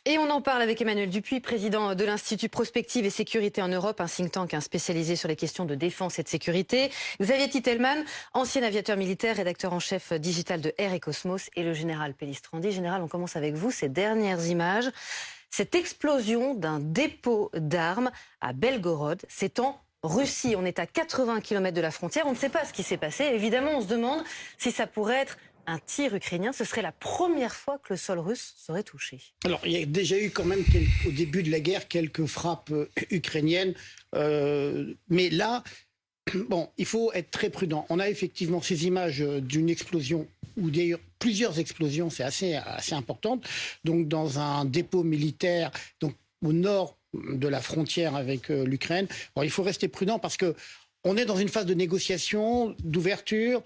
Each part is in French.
Et on en parle avec Emmanuel Dupuis, président de l'Institut Prospective et Sécurité en Europe, un think tank spécialisé sur les questions de défense et de sécurité. Xavier Titelman, ancien aviateur militaire, rédacteur en chef digital de Air et Cosmos, et le général Pellistrandi. Général, on commence avec vous. Ces dernières images, cette explosion d'un dépôt d'armes à Belgorod, c'est en Russie. On est à 80 km de la frontière. On ne sait pas ce qui s'est passé. Évidemment, on se demande si ça pourrait être un tir ukrainien. Ce serait la première fois que le sol russe serait touché. Alors, il y a déjà eu quand même, au début de la guerre, quelques frappes ukrainiennes. Mais là, bon, il faut être très prudent. On a effectivement ces images d'une explosion, ou d'ailleurs plusieurs explosions, c'est assez importante. Donc, dans un dépôt militaire, donc au nord de la frontière avec l'Ukraine. Alors, il faut rester prudent parce que on est dans une phase de négociation, d'ouverture.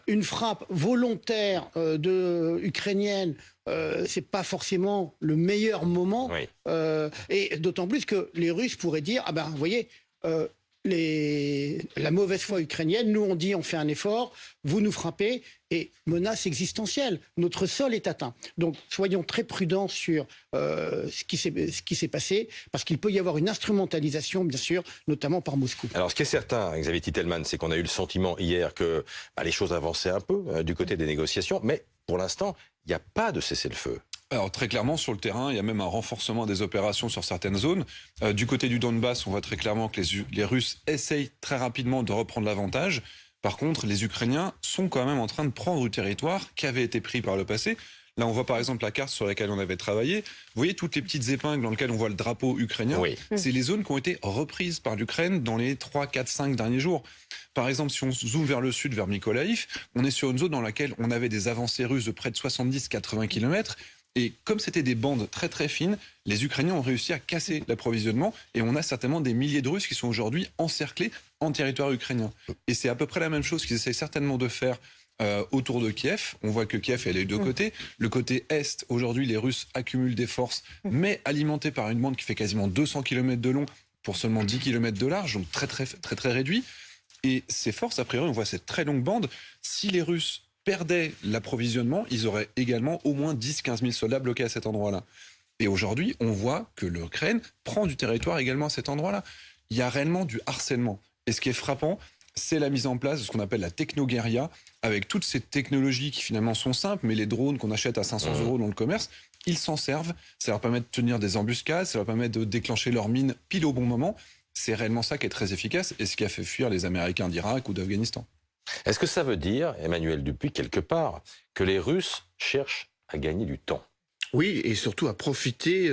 Une frappe volontaire ukrainienne, c'est pas forcément le meilleur moment. Oui. Et d'autant plus que les Russes pourraient dire, ah ben, vous voyez, la mauvaise foi ukrainienne, nous on dit on fait un effort, vous nous frappez, et menace existentielle. Notre sol est atteint. Donc soyons très prudents sur ce qui s'est passé, parce qu'il peut y avoir une instrumentalisation, bien sûr, notamment par Moscou. Alors ce qui est certain, Xavier Titelman, c'est qu'on a eu le sentiment hier que les choses avançaient un peu du côté des négociations, mais pour l'instant, il n'y a pas de cessez-le-feu. Alors très clairement, sur le terrain, il y a même un renforcement des opérations sur certaines zones. Du côté du Donbass, on voit très clairement que les Russes essayent très rapidement de reprendre l'avantage. Par contre, les Ukrainiens sont quand même en train de prendre du territoire qui avait été pris par le passé. Là, on voit par exemple la carte sur laquelle on avait travaillé. Vous voyez toutes les petites épingles dans lesquelles on voit le drapeau ukrainien. Oui. C'est les zones qui ont été reprises par l'Ukraine dans les 3, 4, 5 derniers jours. Par exemple, si on zoome vers le sud, vers Mykolaïv, on est sur une zone dans laquelle on avait des avancées russes de près de 70-80 km. Et comme c'était des bandes très très fines, les Ukrainiens ont réussi à casser l'approvisionnement et on a certainement des milliers de Russes qui sont aujourd'hui encerclés en territoire ukrainien. Et c'est à peu près la même chose qu'ils essayent certainement de faire autour de Kiev. On voit que Kiev elle est de deux côtés. Le côté est, aujourd'hui, les Russes accumulent des forces, mais alimentées par une bande qui fait quasiment 200 km de long pour seulement 10 km de large, donc très très très très réduit. Et ces forces, a priori, on voit cette très longue bande. Si les Russes perdaient l'approvisionnement, ils auraient également au moins 10-15 000 soldats bloqués à cet endroit-là. Et aujourd'hui, on voit que l'Ukraine prend du territoire également à cet endroit-là. Il y a réellement du harcèlement. Et ce qui est frappant, c'est la mise en place de ce qu'on appelle la technoguérilla, avec toutes ces technologies qui finalement sont simples, mais les drones qu'on achète à 500 € dans le commerce, ils s'en servent. Ça leur permet de tenir des embuscades, ça leur permet de déclencher leurs mines pile au bon moment. C'est réellement ça qui est très efficace et ce qui a fait fuir les Américains d'Irak ou d'Afghanistan. Est-ce que ça veut dire, Emmanuel Dupuis, quelque part, que les Russes cherchent à gagner du temps ? Oui, et surtout à profiter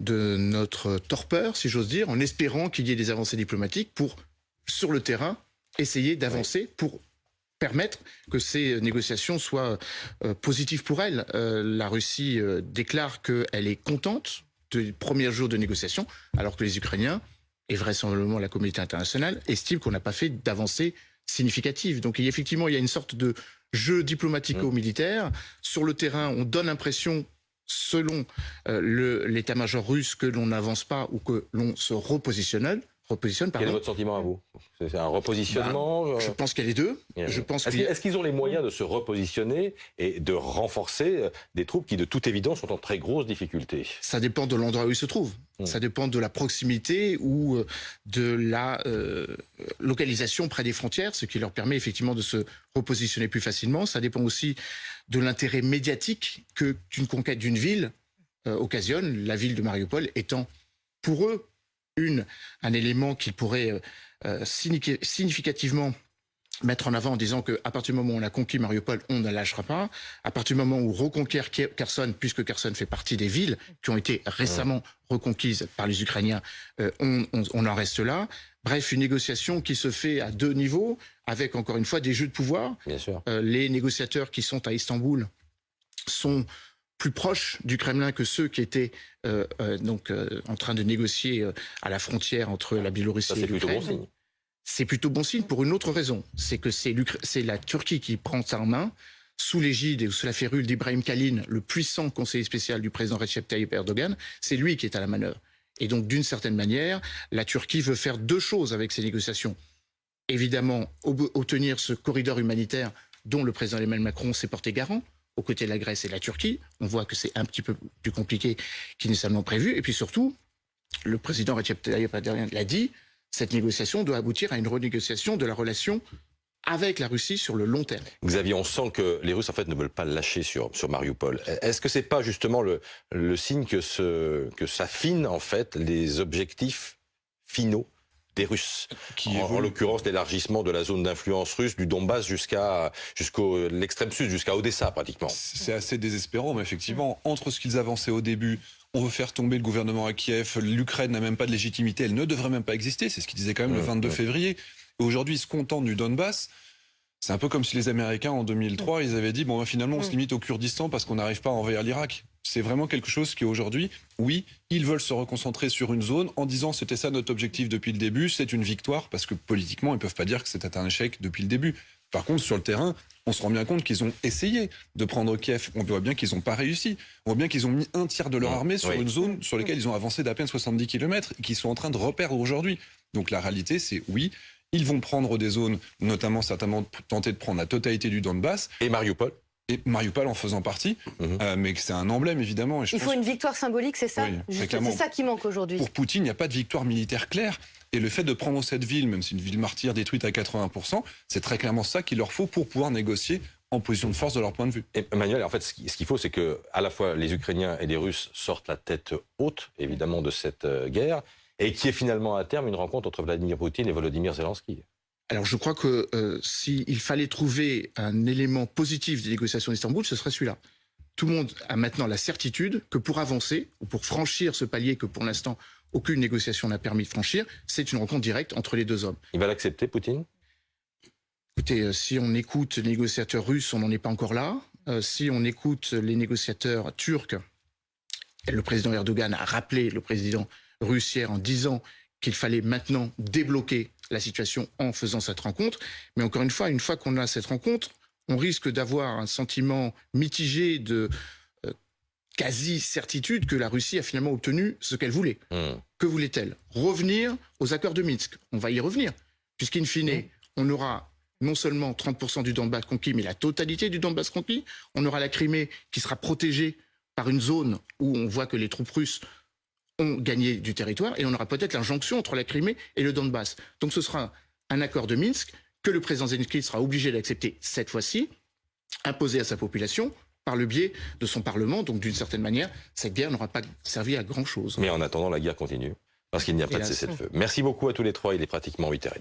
de notre torpeur, si j'ose dire, en espérant qu'il y ait des avancées diplomatiques pour, sur le terrain, essayer d'avancer pour permettre que ces négociations soient positives pour elle. La Russie déclare qu'elle est contente du premier jour de négociation, alors que les Ukrainiens, et vraisemblablement la communauté internationale, estiment qu'on n'a pas fait d'avancée significative. Donc effectivement, il y a une sorte de jeu diplomatico-militaire. Sur le terrain, on donne l'impression, selon l'état-major russe, que l'on n'avance pas ou que l'on se repositionne. Quel est votre sentiment à vous? C'est un repositionnement Je pense qu'il y a les deux. Est-ce qu'ils ont les moyens de se repositionner et de renforcer des troupes qui, de toute évidence, sont en très grosse difficulté? Ça dépend de l'endroit où ils se trouvent. Ça dépend de la proximité ou de la localisation près des frontières, ce qui leur permet effectivement de se repositionner plus facilement. Ça dépend aussi de l'intérêt médiatique qu'une conquête d'une ville occasionne, la ville de Mariupol étant pour eux un élément qu'ils pourraient significativement mettre en avant en disant qu'à partir du moment où on a conquis Mariupol, on ne lâchera pas. À partir du moment où on reconquiert Kherson, puisque Kherson fait partie des villes qui ont été récemment reconquises par les Ukrainiens, on en reste là. Bref, une négociation qui se fait à deux niveaux, avec encore une fois des jeux de pouvoir. Bien sûr. Les négociateurs qui sont à Istanbul sont plus proches du Kremlin que ceux qui étaient en train de négocier à la frontière entre la Biélorussie et l'Ukraine. C'est plutôt bon signe pour une autre raison. C'est que c'est la Turquie qui prend ça en main, sous l'égide et sous la férule d'Ibrahim Kalin, le puissant conseiller spécial du président Recep Tayyip Erdogan. C'est lui qui est à la manœuvre. Et donc, d'une certaine manière, la Turquie veut faire deux choses avec ces négociations. Évidemment, obtenir ce corridor humanitaire dont le président Emmanuel Macron s'est porté garant, aux côtés de la Grèce et de la Turquie. On voit que c'est un petit peu plus compliqué qu'initialement prévu. Et puis surtout, le président Recep Tayyip Erdogan l'a dit, cette négociation doit aboutir à une renégociation de la relation avec la Russie sur le long terme. Xavier, on sent que les Russes en fait ne veulent pas lâcher sur Mariupol. Est-ce que c'est pas justement le signe que s'affinent en fait les objectifs finaux des Russes, en l'occurrence l'élargissement de la zone d'influence russe du Donbass jusqu'au l'extrême sud, jusqu'à Odessa pratiquement. C'est assez désespérant, mais effectivement, entre ce qu'ils avançaient au début, on veut faire tomber le gouvernement à Kiev, l'Ukraine n'a même pas de légitimité, elle ne devrait même pas exister, c'est ce qu'ils disaient quand même le 22 février. Aujourd'hui, ils se contentent du Donbass. C'est un peu comme si les Américains, en 2003, ils avaient dit, bon, finalement, on se limite au Kurdistan parce qu'on n'arrive pas à envahir l'Irak. C'est vraiment quelque chose qui, aujourd'hui, oui, ils veulent se reconcentrer sur une zone en disant c'était ça notre objectif depuis le début, c'est une victoire, parce que politiquement, ils ne peuvent pas dire que c'était un échec depuis le début. Par contre, sur le terrain, on se rend bien compte qu'ils ont essayé de prendre Kiev. On voit bien qu'ils n'ont pas réussi. On voit bien qu'ils ont mis un tiers de leur armée sur une zone sur laquelle ils ont avancé d'à peine 70 km et qu'ils sont en train de reperdre aujourd'hui. Donc la réalité, c'est oui, ils vont prendre des zones, notamment certainement tenter de prendre la totalité du Donbass. Et Mariupol ? Et Mariupol en faisant partie, mais c'est un emblème évidemment. Et il faut une victoire symbolique, c'est ça? Oui, c'est ça qui manque aujourd'hui. Pour Poutine, il n'y a pas de victoire militaire claire. Et le fait de prendre cette ville, même si une ville martyre détruite à 80%, c'est très clairement ça qu'il leur faut pour pouvoir négocier en position de force de leur point de vue. Et Emmanuel, en fait, ce qu'il faut, c'est que à la fois les Ukrainiens et les Russes sortent la tête haute, évidemment, de cette guerre, et qu'il y ait finalement à terme une rencontre entre Vladimir Poutine et Volodymyr Zelensky. Alors je crois que s'il fallait trouver un élément positif des négociations d'Istanbul, ce serait celui-là. Tout le monde a maintenant la certitude que pour avancer, ou pour franchir ce palier que pour l'instant aucune négociation n'a permis de franchir, c'est une rencontre directe entre les deux hommes. Il va l'accepter, Poutine ? Écoutez, si on écoute les négociateurs russes, on n'en est pas encore là. Si on écoute les négociateurs turcs, le président Erdogan a rappelé le président russe hier en disant qu'il fallait maintenant débloquer la situation en faisant cette rencontre. Mais encore une fois qu'on a cette rencontre, on risque d'avoir un sentiment mitigé de quasi-certitude que la Russie a finalement obtenu ce qu'elle voulait. Que voulait-elle? Revenir aux accords de Minsk. On va y revenir, puisqu'in fine, on aura non seulement 30% du Donbass conquis, mais la totalité du Donbass conquis. On aura la Crimée qui sera protégée par une zone où on voit que les troupes russes ont gagné du territoire, et on aura peut-être l'injonction entre la Crimée et le Donbass. Donc ce sera un accord de Minsk que le président Zelensky sera obligé d'accepter cette fois-ci, imposé à sa population par le biais de son Parlement. Donc d'une certaine manière, cette guerre n'aura pas servi à grand-chose. Mais en attendant, la guerre continue, parce qu'il n'y a pas de cessez-le-feu. Merci beaucoup à tous les trois, il est pratiquement 8h30.